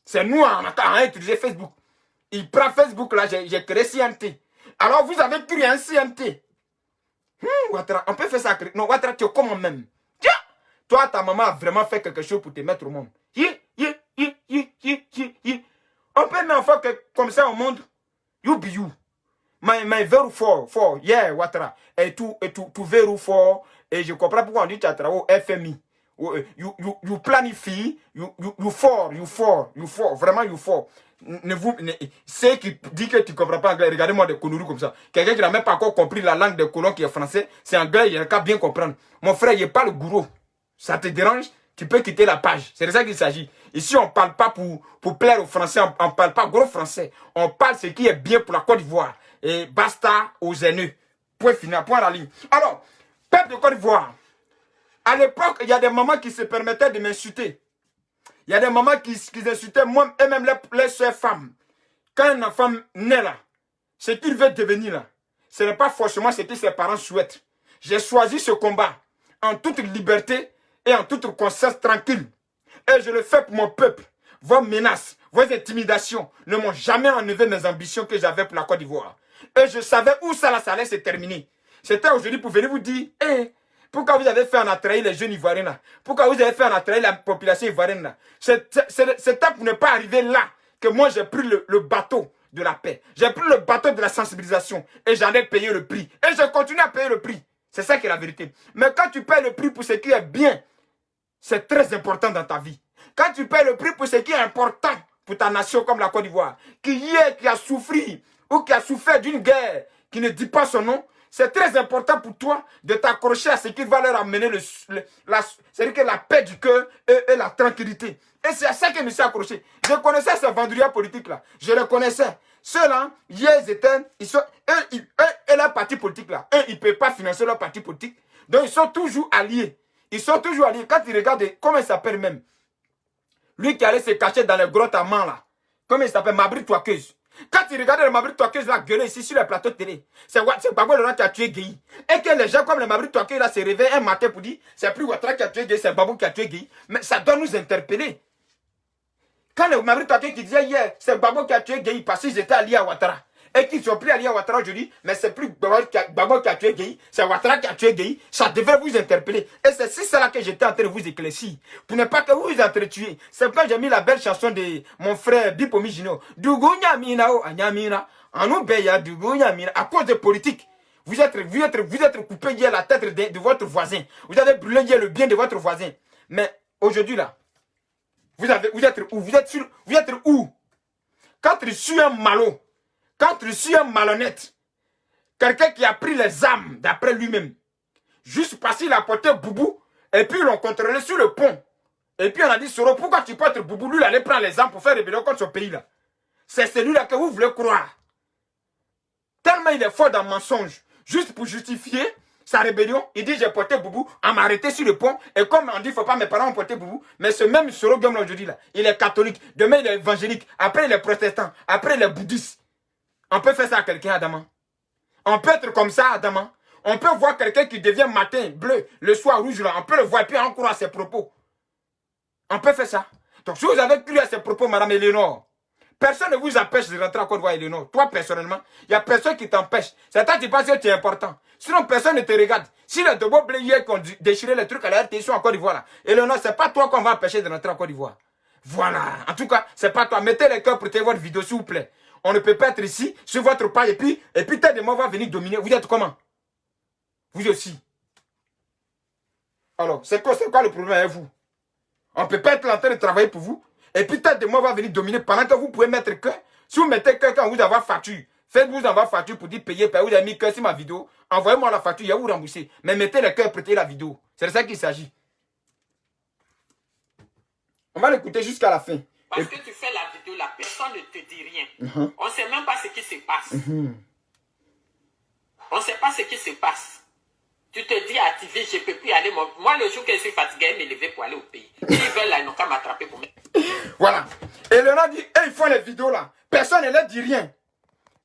C'est nous, on a utilisé Facebook. Il prend Facebook là, j'ai créé CNT. Alors, vous avez créé un CNT. Ouattara, on peut faire ça. Non, Ouattara, tu es comment même? Tiens, toi, ta maman a vraiment fait quelque chose pour te mettre au monde. On peut mettre enfant comme ça au monde. You be you. My very fort. Yeah, Ouattara. Et tout very fort. Et je comprends pourquoi on dit tu as travaillé au FMI. You planifie. You fort. Vraiment, you fort. Ceux qui disent que tu ne comprends pas anglais, regardez-moi des conneries comme ça. Quelqu'un qui n'a même pas encore compris la langue des colons qui est français, c'est anglais, il n'a qu'à bien comprendre. Mon frère, il n'est pas le gourou. Ça te dérange? Tu peux quitter la page. C'est de ça qu'il s'agit. Ici, on ne parle pas pour plaire aux Français, on ne parle pas gros français. On parle ce qui est bien pour la Côte d'Ivoire. Et basta aux haineux. Point final, point à la ligne. Alors, peuple de Côte d'Ivoire, à l'époque, il y a des mamans qui se permettaient de m'insulter. Il y a des mamans qui insultaient moi et même les sœurs femmes. Quand une femme naît là, ce qu'il veut devenir là, ce n'est pas forcément ce que ses parents souhaitent. J'ai choisi ce combat en toute liberté et en toute conscience tranquille. Et je le fais pour mon peuple. Vos menaces, vos intimidations ne m'ont jamais enlevé mes ambitions que j'avais pour la Côte d'Ivoire. Et je savais où ça allait se terminer. C'était aujourd'hui pour venir vous dire, pourquoi vous avez fait en attraire les jeunes Ivoiriens là? Pourquoi vous avez fait en attraire la population ivoirienne là? C'est pour ne pas arriver là que moi j'ai pris le bateau de la paix. J'ai pris le bateau de la sensibilisation et j'en ai payé le prix. Et je continue à payer le prix. C'est ça qui est la vérité. Mais quand tu payes le prix pour ce qui est bien, c'est très important dans ta vie. Quand tu payes le prix pour ce qui est important pour ta nation comme la Côte d'Ivoire, qui a souffert ou qui a souffert d'une guerre qui ne dit pas son nom, c'est très important pour toi de t'accrocher à ce qui va leur amener c'est-à-dire que la paix du cœur et la tranquillité. Et c'est à ça que je me suis accroché. Je connaissais ces vendrières politiques-là. Je les connaissais. Ceux-là, ils étaient, eux et leur parti politique-là, ils ne peuvent pas financer leur parti politique. Donc, ils sont toujours alliés. Quand ils regardent, comment il s'appelle même? Lui qui allait se cacher dans les grottes à main, là. Comment il s'appelle? Mabri Touakeuse. Quand tu regardes le Mabri Touakeuse là gueuler ici sur les plateaux de télé, c'est Gbagbo Laurent qui a tué Gueye. Et que les gens comme le Mabri Touakeuse là se réveillent un matin pour dire c'est plus Ouattara qui a tué Gueye, c'est Gbagbo qui a tué Gueye. Mais ça doit nous interpeller. Quand le Mabri Touakeuse qui disait hier c'est Gbagbo qui a tué Gueye parce qu'ils étaient alliés à Ouattara. Et qu'ils sont plus alliés à Ouattara aujourd'hui, mais c'est plus Gbagbo qui a tué Gueye, c'est Ouattara qui a tué Gueye. Ça devrait vous interpeller. Et c'est si c'est là que j'étais en train de vous éclaircir. Pour ne pas que vous vous entretuiez. C'est quand j'ai mis la belle chanson de mon frère Bipomi Gino. Dugunya mina o anyamina. Anoubeya dugunya mina. À cause de politique. Vous êtes coupé hier la tête de votre voisin. Vous avez brûlé hier le bien de votre voisin. Mais aujourd'hui là, vous êtes où? quand tu suis un malot, quand tu suis un malhonnête, quelqu'un qui a pris les armes d'après lui-même, juste parce qu'il a porté Boubou, et puis ils l'ont contrôlé sur le pont. Et puis on a dit, Soro, pourquoi tu portes Boubou? Lui, il allait prendre les armes pour faire rébellion contre son pays là. C'est celui-là que vous voulez croire. Tellement il est fort dans le mensonge, juste pour justifier sa rébellion, il dit j'ai porté Boubou, on m'a arrêté sur le pont, et comme on dit, il ne faut pas, mes parents ont porté Boubou, mais ce même Soro Gomla aujourd'hui là, il est catholique, demain il est évangélique, après il est protestant, après il est bouddhiste. On peut faire ça à quelqu'un, Adama. On peut être comme ça, Adama. On peut voir quelqu'un qui devient matin bleu, le soir rouge là, on peut le voir, et puis on croit à ses propos. On peut faire ça. Donc si vous avez cru à ses propos, Madame Eleonore, personne ne vous empêche de rentrer en Côte d'Ivoire, Eleonore. Toi, personnellement, il n'y a personne qui t'empêche. C'est toi qui penses que tu es important. Sinon, personne ne te regarde. Si les Dobo Bléier qui ont déchiré les trucs à la RTI sont en Côte d'Ivoire, là, Eleonore, c'est pas toi qu'on va empêcher de rentrer en Côte d'Ivoire. Voilà. En tout cas, c'est pas toi. Mettez les cœurs pour télévoir votre vidéo, s'il vous plaît. On ne peut pas être ici, sur votre page, et puis tel de moi va venir dominer. Vous êtes comment? Vous aussi. Alors, c'est quoi le problème avec vous? On ne peut pas être en train de travailler pour vous. Et puis, tel de moi va venir dominer pendant que vous pouvez mettre cœur. Si vous mettez cœur quand vous avez facture, faites-vous avoir facture pour dire payer. Vous avez mis cœur sur ma vidéo. Envoyez-moi la facture, il va vous rembourser. Mais mettez le cœur pour payer la vidéo. C'est de ça qu'il s'agit. On va l'écouter jusqu'à la fin. Parce que tu fais la vidéo, la personne ne te dit rien. On ne sait même pas ce qui se passe. On ne sait pas ce qui se passe. Tu te dis activé, je ne peux plus aller. Moi, le jour que je suis fatigué, je me lever pour aller au pays. S'ils veulent là, ils n'ont qu'à m'attraper pour me... Voilà. Et Léonard dit, ils font les vidéos là. Personne ne leur dit rien.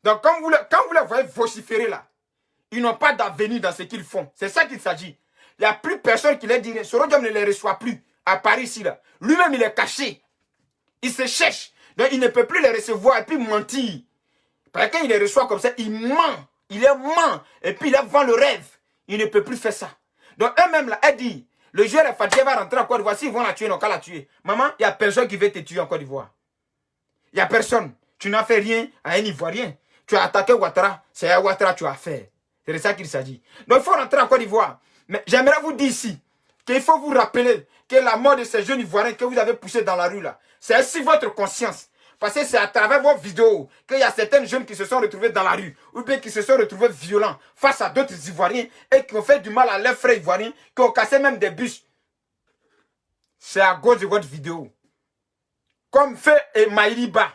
Donc, quand vous les voyez vociférer là, ils n'ont pas d'avenir dans ce qu'ils font. C'est ça qu'il s'agit. Il n'y a plus personne qui les dit rien. Soro Diom ne les reçoit plus à Paris ici là. Lui-même, il est caché. Il se cherche. Donc, il ne peut plus les recevoir et puis mentir. Parce que quand il les reçoit comme ça, il ment. Il les ment. Et puis, il vend le rêve. Il ne peut plus faire ça. Donc, eux-mêmes, là, elle dit, le joueur est fatigué, va rentrer en Côte d'Ivoire. S'ils vont la tuer, ils n'ont qu'à la tuer. Maman, il n'y a personne qui veut te tuer en Côte d'Ivoire. Il n'y a personne. Tu n'as fait rien à un Ivoirien. Tu as attaqué Ouattara. C'est à Ouattara que tu as fait. C'est de ça qu'il s'agit. Donc, il faut rentrer en Côte d'Ivoire. Mais j'aimerais vous dire ici qu'il faut vous rappeler que la mort de ces jeunes Ivoiriens que vous avez poussés dans la rue, là, c'est aussi votre conscience. Parce que c'est à travers vos vidéos qu'il y a certains jeunes qui se sont retrouvés dans la rue, ou bien qui se sont retrouvés violents face à d'autres Ivoiriens et qui ont fait du mal à leurs frères Ivoiriens, qui ont cassé même des bus. C'est à cause de votre vidéo. Comme fait Maïliba,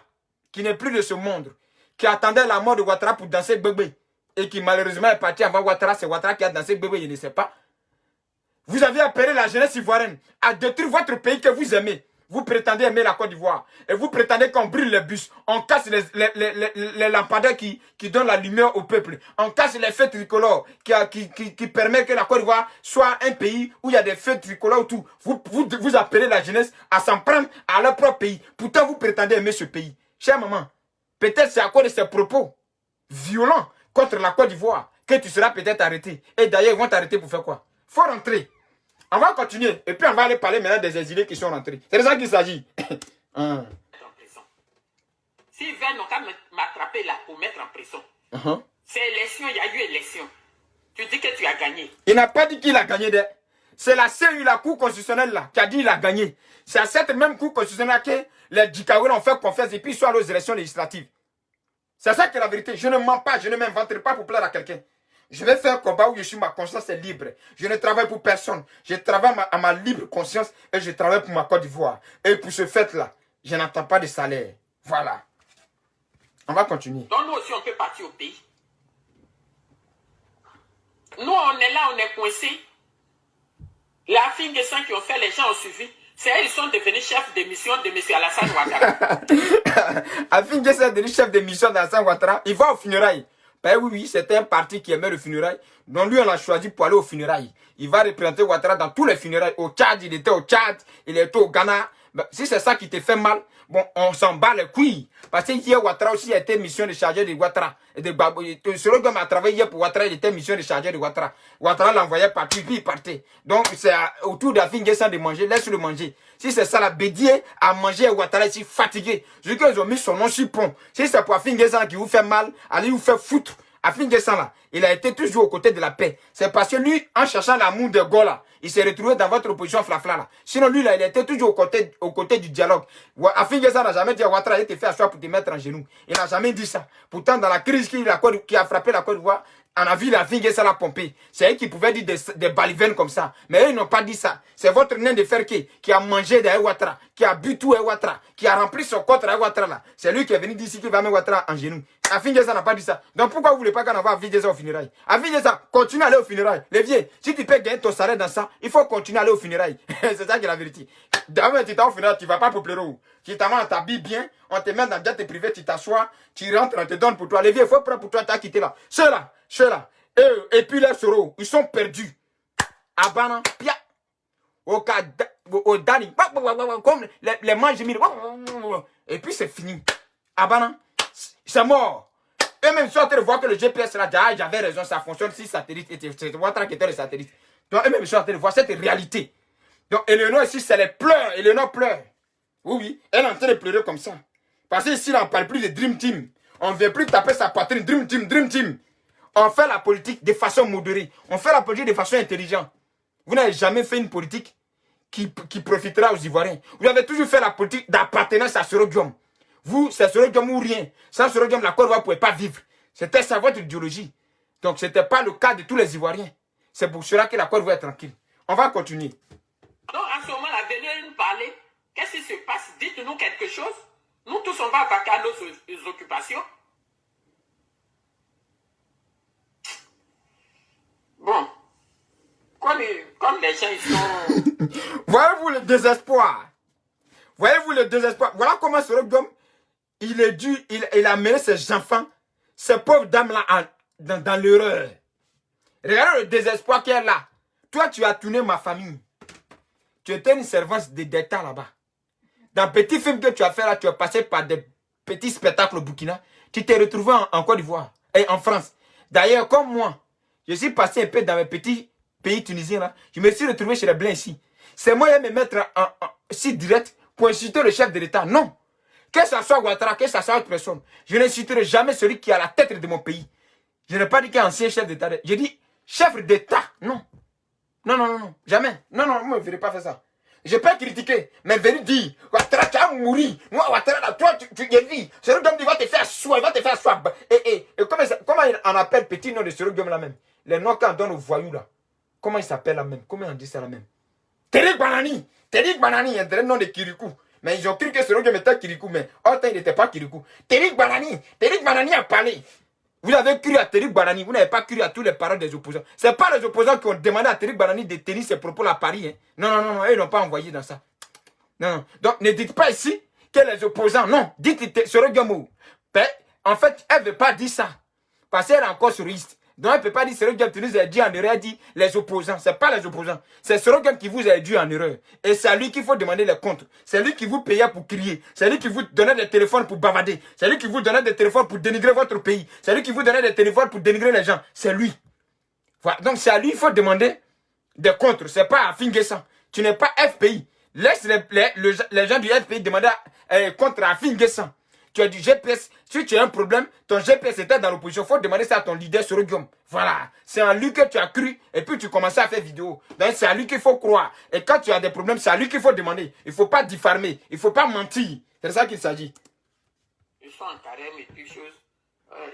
qui n'est plus de ce monde, qui attendait la mort de Ouattara pour danser bébé, et qui malheureusement est parti avant Ouattara, c'est Ouattara qui a dansé bébé, je ne sais pas. Vous avez appelé la jeunesse ivoirienne à détruire votre pays que vous aimez. Vous prétendez aimer la Côte d'Ivoire. Et vous prétendez qu'on brûle les bus. On casse les lampadaires qui donnent la lumière au peuple. On casse les feux tricolores qui permettent que la Côte d'Ivoire soit un pays où il y a des feux tricolores tout. Vous appelez la jeunesse à s'en prendre à leur propre pays. Pourtant, vous prétendez aimer ce pays. Chère maman, peut-être c'est à cause de ces propos violents contre la Côte d'Ivoire que tu seras peut-être arrêté. Et d'ailleurs, ils vont t'arrêter pour faire quoi? Faut rentrer. On va continuer. Et puis on va aller parler maintenant des exilés qui sont rentrés. C'est de ça qu'il s'agit. S'ils veulent, ils n'ont qu'à m'attraper là pour mettre en prison. C'est élection, il y a eu élection. Tu dis que tu as gagné. Il n'a pas dit qu'il a gagné. C'est la CEU, la Cour constitutionnelle là, qui a dit qu'il a gagné. C'est à cette même Cour constitutionnelle que les Djikaoué ont fait confiance et puis ils sont allés aux élections législatives. C'est ça qui est la vérité. Je ne mens pas, je ne m'inventerai pas pour plaire à quelqu'un. Je vais faire un combat où je suis, ma conscience est libre. Je ne travaille pour personne. Je travaille à ma libre conscience et je travaille pour ma Côte d'Ivoire. Et pour ce fait-là, je n'attends pas de salaire. Voilà. On va continuer. Donc nous aussi, on peut partir au pays. Nous, on est là, on est coincés. La fille de sang qui ont fait, les gens ont suivi. C'est eux, ils sont devenus chefs de mission de M. Alassane Ouattara. Afin que c'est devenu chef de mission d'Alassane Ouattara, il va au funérailles. Ben oui, c'était un parti qui aimait le funérailles. Donc lui, on l'a choisi pour aller au funérailles. Il va représenter Ouattara dans tous les funérailles. Au Tchad, il était au Tchad, il était au Ghana. Ben, si c'est ça qui te fait mal, bon, on s'en bat les couilles. Parce que hier, Ouattara aussi a été mission de chargé de Ouattara. Selon que m'a travaillé hier pour Ouattara, il était mission de chargé de Ouattara. Ouattara l'envoyait partout, puis il partait. Donc c'est autour d'Afin Guessan de manger, laisse-le manger. Si c'est ça, la Bédier a mangé Ouattara ici fatigué. Vu qu'ils ont mis son nom sur pont. Si c'est pour Afin Guessan qui vous fait mal, allez vous faire foutre. Afin-Guessan, là, il a été toujours aux côtés de la paix. C'est parce que lui, en cherchant l'amour de Gola, il s'est retrouvé dans votre opposition flafla là. Sinon, lui, là, il était toujours aux côtés du dialogue. Afin-Guessan n'a jamais dit à Ouattara, il te fait asseoir pour te mettre en genoux. Il n'a jamais dit ça. Pourtant, dans la crise qui a frappé la Côte d'Ivoire, on a vu la Afin-Guessan l'a pompé. C'est eux qui pouvaient dire des balivernes comme ça. Mais eux, ils n'ont pas dit ça. C'est votre nain de fer qui a mangé de Ouattara, qui a bu tout Ouattara, qui a rempli son contre à Ouattara là. C'est lui qui est venu d'ici qui va mettre Ouattara en genoux. Afin-Guessan n'a pas dit ça. Donc pourquoi vous voulez pas qu'on envoie Afin-Guessan au funérailles? Afin-Guessan, continue à aller au funérailles. Les vieux, si tu peux gagner ton salaire dans ça, il faut continuer à aller au funérailles. C'est ça qui est la vérité. D'abord, tu t'en au funérailles, tu vas pas pour pleurer où? Tu t'habilles bien, on te met dans le jet privé, tu t'assois, tu rentres, on te donne pour toi. Les vieux, il faut prendre pour toi, tu as quitté là. Ceux-là. Et puis les soros, ils sont perdus. Abana, pia, au Dani, comme les manches mille. Et puis c'est fini. Abana, c'est mort. Eux-mêmes sont en train de voir que le GPS là, j'avais raison, ça fonctionne si satellite, c'est Ouattara qui était le satellite. Donc eux-mêmes sont en train de voir cette réalité. Donc Eleonore ici, c'est les pleurs. Eleonore pleure. Oui, elle est en train de pleurer comme ça. Parce qu'ici, on ne parle plus de Dream Team. On ne veut plus taper sa poitrine. Dream Team. On fait la politique de façon modérée. On fait la politique de façon intelligente. Vous n'avez jamais fait une politique qui profitera aux Ivoiriens. Vous avez toujours fait la politique d'appartenance à Soro-Diom. Vous, c'est Soro-Diom ou rien. Sans Soro-Diom, la Côte d'Ivoire ne pouvait pas vivre. C'était ça votre idéologie. Donc, ce n'était pas le cas de tous les Ivoiriens. C'est pour cela que la Côte d'Ivoire est tranquille. On va continuer. Donc, en ce moment, la venue nous parler. Qu'est-ce qui se passe? Dites-nous quelque chose. Nous tous, on va vaquer à nos occupations. Bon. Comme les gens, ils sont... Voyez-vous le désespoir? Voyez-vous le désespoir? Voilà comment Soro-Diom, il a mené ses enfants, ces pauvres dames-là, dans l'erreur. Regardez le désespoir qu'il y a là. Toi, tu as tourné ma famille. Tu étais une servante d'État là-bas. Dans le petit film que tu as fait là, tu as passé par des petits spectacles au Burkina. Tu t'es retrouvé en Côte d'Ivoire et en France. D'ailleurs, comme moi, je suis passé un peu dans mes petits pays tunisiens là. Je me suis retrouvé chez les Blancs ici. C'est moi qui vais me mettre si direct pour insulter le chef de l'État. Non. Que ce soit Ouattara, que ce soit autre personne. Je n'insulterai jamais celui qui est à la tête de mon pays. Je n'ai pas dit qu'il est ancien chef d'État. J'ai dit chef d'État. Non. Non. Jamais. Non, vous ne verrez pas faire ça. Je peux critiquer, mais venir dire, Ouattara, tu vas mourir. Moi, Ouattara, toi, tu vis. Soro-Diom, il va te faire soin, Et comment on appelle petit nom de Soro-Diom là même? Les noms qu'on donne aux voyous là. Comment il s'appelle là même? Comment on dit ça là même? Terik Banani, il y a un nom de Kirikou. Mais ils ont cru que Soro-Diom était Kirikou, mais autant il n'était pas Kirikou. Terik Banani a parlé. Vous avez cru à Terik Banani, vous n'avez pas cru à tous les parents des opposants. Ce n'est pas les opposants qui ont demandé à Terik Banani de tenir ses propos à Paris. Hein. Non, ils n'ont pas envoyé dans ça. Non. Donc ne dites pas ici que les opposants, non, dites Soro-Diom. En fait, elle ne veut pas dire ça. Parce qu'elle est encore suriste. Donc elle ne peut pas dire Soro-Diom qui nous a dit en erreur, elle dit les opposants. Ce n'est pas les opposants. C'est Soro-Diom qui vous a dit en erreur. Et c'est à lui qu'il faut demander les comptes. C'est lui qui vous payait pour crier. C'est lui qui vous donnait des téléphones pour bavader. C'est lui qui vous donnait des téléphones pour dénigrer votre pays. C'est lui qui vous donnait des téléphones pour dénigrer les gens. C'est lui. Voilà. Donc c'est à lui qu'il faut demander des comptes. Ce n'est pas à Afin-Guessan. Tu n'es pas FPI. Laisse les gens du FPI demander contre à Afin-Guessan. Tu as du GPS. Si tu as un problème, ton GPS était dans l'opposition. Il faut demander ça à ton leader Soro-Diom. Voilà. C'est en lui que tu as cru. Et puis tu commences à faire vidéo. Donc c'est à lui qu'il faut croire. Et quand tu as des problèmes, c'est à lui qu'il faut demander. Il ne faut pas diffamer. Il ne faut pas mentir. C'est de ça qu'il s'agit. Ils sont en carême et puis chose.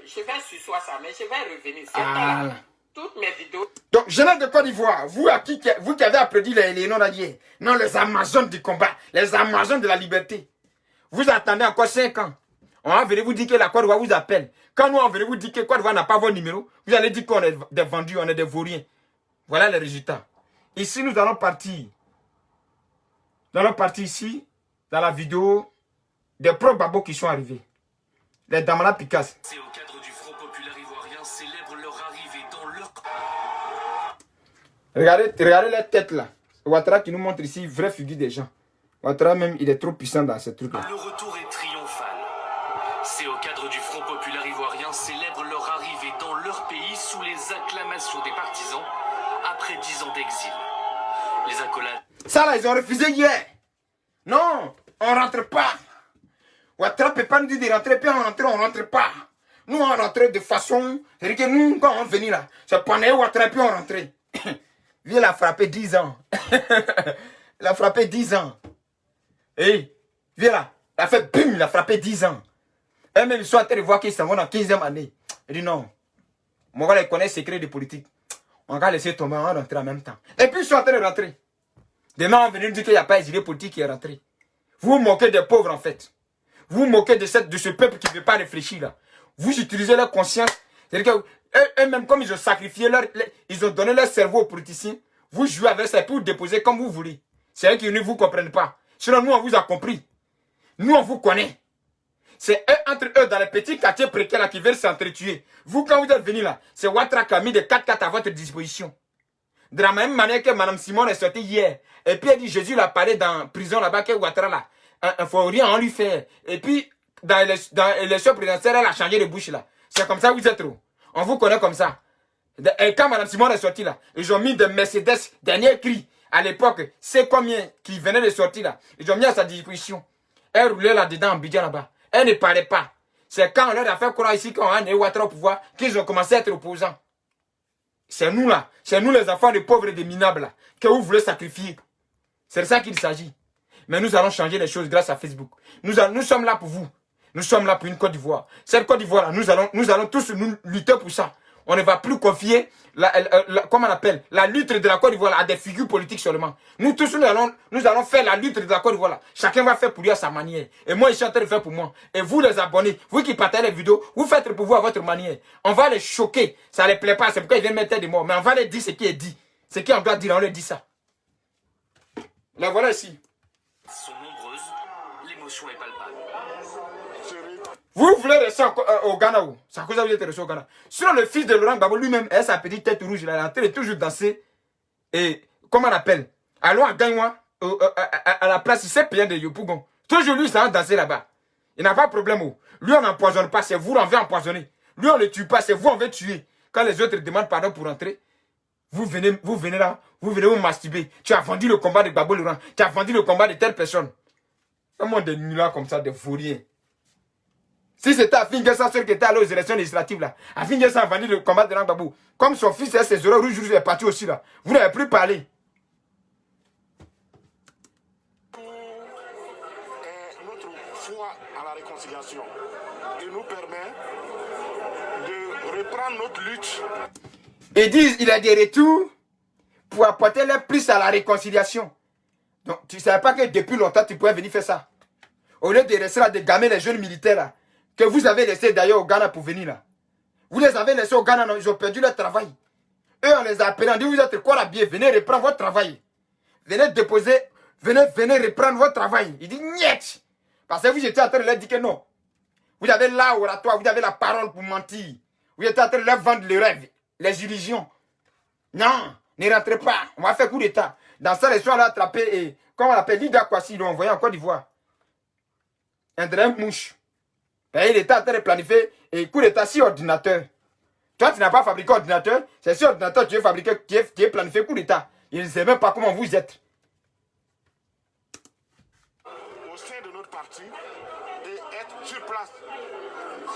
Je vais sur ça, mais je vais revenir. C'est pas là. Toutes mes vidéos. Donc, jeunesse de Côte d'Ivoire, vous qui avez applaudi les noms d'hier. Non, les Amazones du combat. Les Amazones de la liberté. Vous attendez encore 5 ans. On va venir vous dire que la Côte d'Ivoire vous appelle. Quand nous, on va venir vous dire que Côte d'Ivoire n'a pas vos numéros, vous allez dire qu'on est des vendus, on est des vauriens. Voilà les résultats. Ici, nous allons partir. Nous allons partir ici, dans la vidéo, des pro babos qui sont arrivés. Les Damala Picasso. C'est au cadre du Front populaire ivoirien célèbre leur arrivée dans leur... Regardez les têtes là. Ouattara qui nous montre ici, vraie figure des gens. Ouattara même, il est trop puissant dans ce truc là. Le retour est triomphal. C'est au cadre du Front populaire ivoirien célèbre leur arrivée dans leur pays sous les acclamations des partisans après 10 ans d'exil. Les accolades... Ça là, ils ont refusé hier. Non, on rentre pas. Ouattara ne peut pas nous dire de rentrer, puis on rentre pas. Nous, on rentrait de façon... C'est-à-dire que nous, quand on venait là, c'est pendant Ouattara, puis on rentrait. Viens la frapper 10 ans. Il a frappé 10 ans. Et viens là. Il a fait bim, il a frappé 10 ans. Et même, ils sont en train de voir qu'ils s'en vont dans la 15e année. Il dit non. Mon gars, il connaît le secret de politique. On va laisser tomber, on va rentrer en même temps. Et puis, ils sont en train de rentrer. Demain, on va venir dire qu'il n'y a pas exilé politique qui est rentré. Vous vous moquez des pauvres, en fait. Vous vous moquez de ce peuple qui ne veut pas réfléchir, là. Vous utilisez leur conscience. C'est-à-dire qu'eux-mêmes, comme ils ont sacrifié ils ont donné leur cerveau aux politiciens, vous jouez avec ça pour déposer comme vous voulez. C'est eux qui ne vous comprennent pas. Sinon, nous, on vous a compris. Nous, on vous connaît. C'est eux, entre eux, dans les petits quartiers précaires là, qui veulent s'entretuer. Vous, quand vous êtes venus là, c'est Ouattara qui a mis des 4x4 à votre disposition. De la même manière que Mme Simone est sortie hier. Et puis elle dit, Jésus l'a parlé dans la prison là-bas, que Ouattara là. Il ne faut rien en lui faire. Et puis, dans l'élection présidentielle, elle a changé de bouche là. C'est comme ça que vous êtes trop. On vous connaît comme ça. Et quand Mme Simone est sortie là, ils ont mis des Mercedes, dernier cri. À l'époque, c'est combien qui venait de sortir là. Ils ont mis à sa disposition. Elle roulait là-dedans en budget là-bas. Elle ne parlait pas. C'est quand on leur a fait croire ici qu'on a un Ouattara au pouvoir qu'ils ont commencé à être opposants. C'est nous là. C'est nous les enfants des pauvres et des minables là. Que vous voulez sacrifier. C'est de ça qu'il s'agit. Mais nous allons changer les choses grâce à Facebook. Nous sommes là pour vous. Nous sommes là pour une Côte d'Ivoire. Cette Côte d'Ivoire là, nous allons tous nous lutter pour ça. On ne va plus confier comment on appelle, la lutte de la Côte d'Ivoire à des figures politiques seulement. Nous tous, nous allons faire la lutte de la Côte d'Ivoire là. Chacun va faire pour lui à sa manière. Et moi, je suis en train de faire pour moi. Et vous, les abonnés, vous qui partagez les vidéos, vous faites pour vous à votre manière. On va les choquer. Ça ne les plaît pas. C'est pourquoi ils viennent mettre des mots. Mais on va les dire ce qui est dit. Ce qu'on doit dire, on leur dit ça. La voilà ici. Sont nombreuses, l'émotion est palpable. Vous voulez rester au Ghana où? C'est à cause de vous êtes resté au Ghana. Sinon, le fils de Laurent Gbagbo lui-même, a sa petite tête rouge, il est en train de toujours danser. Et, comment on appelle? Allons à Gagnoua, à la place, il s'est payé de Yopougon. Toujours lui, ça va danser là-bas. Il n'a pas de problème où. Lui, on n'empoisonne pas, c'est vous, on veut empoisonner. Lui, on ne le tue pas, c'est vous, on veut tuer. Quand les autres demandent pardon pour entrer, vous venez là, vous venez vous masturber. Tu as vendu le combat de Gbagbo Laurent, tu as vendu le combat de telle personne. Un monde de nuls comme ça, de fourriers. Si c'était à Fingersan, celui qui était allé aux élections législatives là, à Fingersan a vendu le combat de Laurent Gbagbo. Comme son fils et ses oreilles rouges est parti aussi là. Vous n'avez plus parlé. Notre foi à la réconciliation. Il nous permet de reprendre notre lutte. Ils disent qu'il a des retours pour apporter leur plus à la réconciliation. Donc tu ne savais pas que depuis longtemps tu pouvais venir faire ça. Au lieu de rester là, de gamer les jeunes militaires là, que vous avez laissé d'ailleurs au Ghana pour venir là. Vous les avez laissés au Ghana, non, ils ont perdu leur travail. Eux, on les a appelés, on dit vous êtes quoi habillés, venez reprendre votre travail. Venez déposer, venez reprendre votre travail. Il dit niet. Parce que vous étiez en train de leur dire que non. Vous avez l'oratoire, vous avez la parole pour mentir. Vous êtes en train de leur vendre les rêves, les illusions. Non, ne rentrez pas, on va faire coup d'état. Dans ça, les gens l'ont attrapé et, comment on l'appelle, Lida Kwasi, ils l'ont envoyé en Côte d'Ivoire. Un drain mouche. Et il était en train de planifier et coup d'état sur ordinateur. Toi, tu n'as pas fabriqué ordinateur, c'est sur ordinateur que tu as fabriqué, tu as planifié coup d'état. Il ne sait même pas comment vous êtes. Au sein de notre parti et être sur place.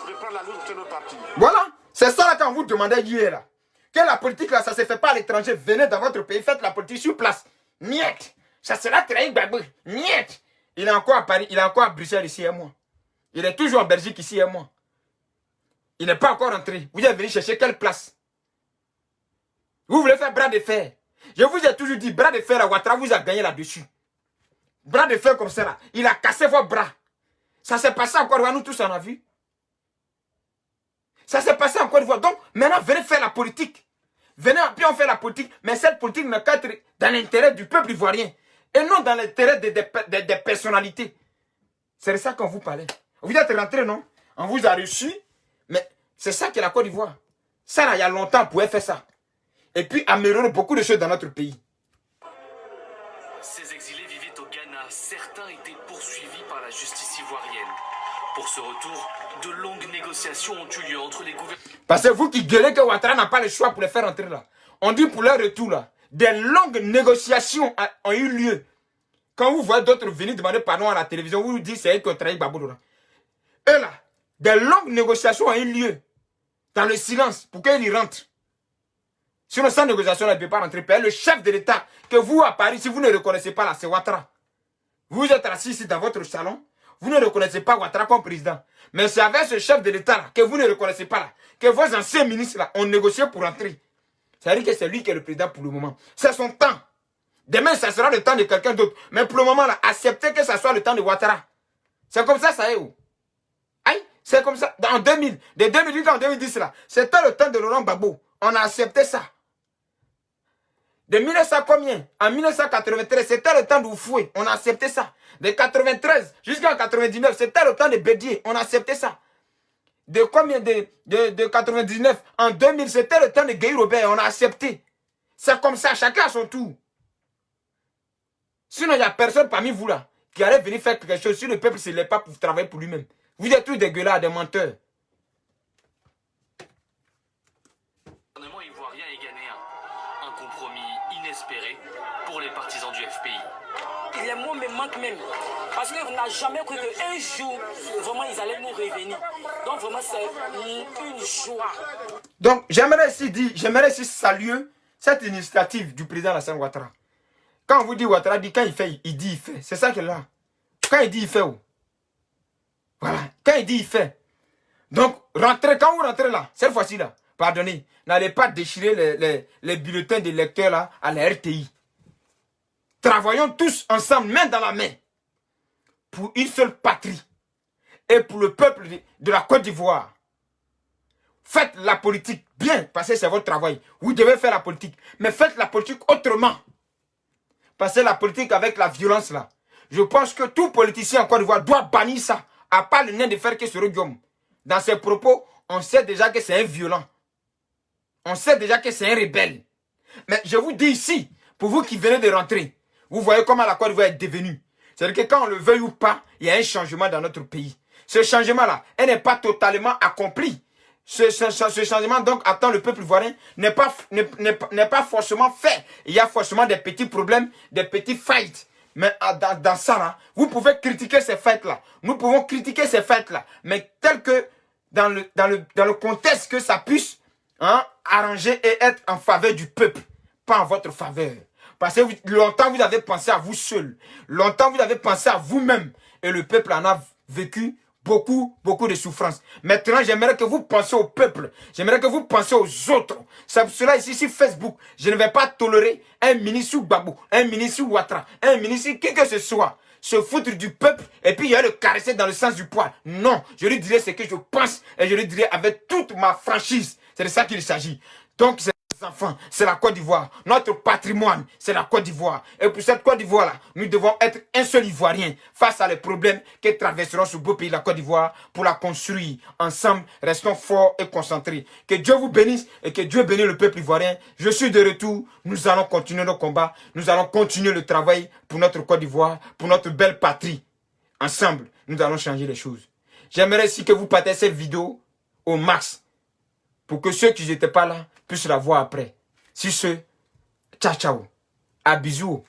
De prendre la lutte au sein de notre parti. Voilà, c'est ça là quand vous demandez hier là. Que la politique là, ça ne se fait pas à l'étranger. Venez dans votre pays, faites la politique sur place. Niet. Ça sera trahi Gbagbo. Niet. Il est encore à Paris, il est encore à Bruxelles ici et moi. Il est toujours en Belgique ici et moi. Il n'est pas encore rentré. Vous êtes venu chercher quelle place? Vous voulez faire bras de fer. Je vous ai toujours dit, bras de fer à Ouattara vous a gagné là-dessus. Bras de fer comme ça là. Il a cassé vos bras. Ça s'est passé encore, nous tous on a vu. Ça s'est passé encore une fois. Donc, maintenant, venez faire la politique. Venez, puis on fait la politique. Mais cette politique ne peut être dans l'intérêt du peuple ivoirien. Et non dans l'intérêt des personnalités. C'est de ça qu'on vous parlait. Vous êtes rentré, non? On vous a reçu. Mais c'est ça qui est la Côte d'Ivoire. Ça, là, il y a longtemps, on pouvait faire ça. Et puis améliorer beaucoup de choses dans notre pays. Ces exilés vivaient au Ghana. Certains étaient poursuivis par la justice ivoirienne. Pour ce retour, de longues négociations ont eu lieu entre les gouvernements. Parce que vous qui gueulez que Ouattara n'a pas le choix pour les faire entrer là. On dit pour leur retour là, des longues négociations ont eu lieu. Quand vous voyez d'autres venir demander pardon à la télévision, vous vous dites c'est eux qui ont trahi Gbagbo Laurent. Eux là, Des longues négociations ont eu lieu dans le silence pour qu'il y rentre. Sinon, sans négociation, il ne peut pas rentrer. Le chef de l'État, que vous, à Paris, si vous ne reconnaissez pas là, c'est Ouattara. Vous êtes assis ici dans votre salon, vous ne reconnaissez pas Ouattara comme président. Mais c'est avec ce chef de l'État là, que vous ne reconnaissez pas là, que vos anciens ministres là, ont négocié pour rentrer. Ça veut dire que c'est lui qui est le président pour le moment. C'est son temps. Demain, ça sera le temps de quelqu'un d'autre. Mais pour le moment là, acceptez que ça soit le temps de Ouattara. C'est comme ça est où? Aïe, c'est comme ça. En 2000, de 2008 en 2010 là, c'était le temps de Laurent Gbagbo. On a accepté ça. De 1900 combien? En 1993, c'était le temps d'Oufoué. On a accepté ça. De 93 jusqu'en 99, c'était le temps de Bédier. On a accepté ça. De combien? De 99 en 2000, c'était le temps de Guy Robert. On a accepté. C'est comme ça, chacun à son tour. Sinon, il n'y a personne parmi vous là qui allait venir faire quelque chose si le peuple ne se lève pas pour travailler pour lui-même. Vous êtes tous dégueulasses, des menteurs. Le gouvernement ivoirien est ghanéen. Un compromis inespéré pour les partisans du FPI. Les mots me manquent même. Parce qu'on n'a jamais cru qu'un jour, vraiment, ils allaient nous revenir. Donc, vraiment, c'est une joie. Donc, j'aimerais ici saluer cette initiative du président Alassane Ouattara. Quand on vous dit Ouattara, dit quand il fait, il dit il fait. C'est ça qu'il est là. Quand il dit il fait où? Voilà. Quand il dit il fait. Donc, rentrez, quand vous rentrez là, cette fois-ci là, pardonnez, n'allez pas déchirer les bulletins des lecteurs là à la RTI. Travaillons tous ensemble, main dans la main, pour une seule patrie et pour le peuple de la Côte d'Ivoire. Faites la politique bien, parce que c'est votre travail. Vous devez faire la politique, mais faites la politique autrement. Parce que la politique avec la violence là, je pense que tout politicien en Côte d'Ivoire doit bannir ça, à part le nez de faire que ce Guillaume. Dans ses propos, on sait déjà que c'est un violent. On sait déjà que c'est un rebelle. Mais je vous dis ici, pour vous qui venez de rentrer, vous voyez comment la Côte d'Ivoire est devenue. C'est-à-dire que quand on le veuille ou pas, il y a un changement dans notre pays. Ce changement-là, elle n'est pas totalement accompli. Ce changement, donc, attend le peuple ivoirien, n'est pas forcément fait. Il y a forcément des petits problèmes, des petits fights. Mais dans ça, là, vous pouvez critiquer ces fêtes-là. Nous pouvons critiquer ces fêtes-là. Mais tel que dans le contexte que ça puisse arranger et être en faveur du peuple, pas en votre faveur. Parce que longtemps, vous avez pensé à vous seul. Longtemps, vous avez pensé à vous-même. Et le peuple en a vécu beaucoup de souffrances. Maintenant, j'aimerais que vous pensiez au peuple. J'aimerais que vous pensiez aux autres. C'est pour cela, ici, sur Facebook, je ne vais pas tolérer un ministre ou Gbagbo, un ministre ou Ouattara, un ministre qui que ce soit, se foutre du peuple et puis il va le caresser dans le sens du poil. Non, je lui dirai ce que je pense et je lui dirai avec toute ma franchise. C'est de ça qu'il s'agit. Donc, c'est enfants, c'est la Côte d'Ivoire. Notre patrimoine, c'est la Côte d'Ivoire. Et pour cette Côte d'Ivoire-là, nous devons être un seul Ivoirien face à les problèmes que traverseront ce beau pays, la Côte d'Ivoire, pour la construire. Ensemble, restons forts et concentrés. Que Dieu vous bénisse et que Dieu bénisse le peuple ivoirien. Je suis de retour. Nous allons continuer nos combats. Nous allons continuer le travail pour notre Côte d'Ivoire, pour notre belle patrie. Ensemble, nous allons changer les choses. J'aimerais aussi que vous partagez cette vidéo au max pour que ceux qui n'étaient pas là puissent la voir après. Sur ce, ciao ciao. À bisous.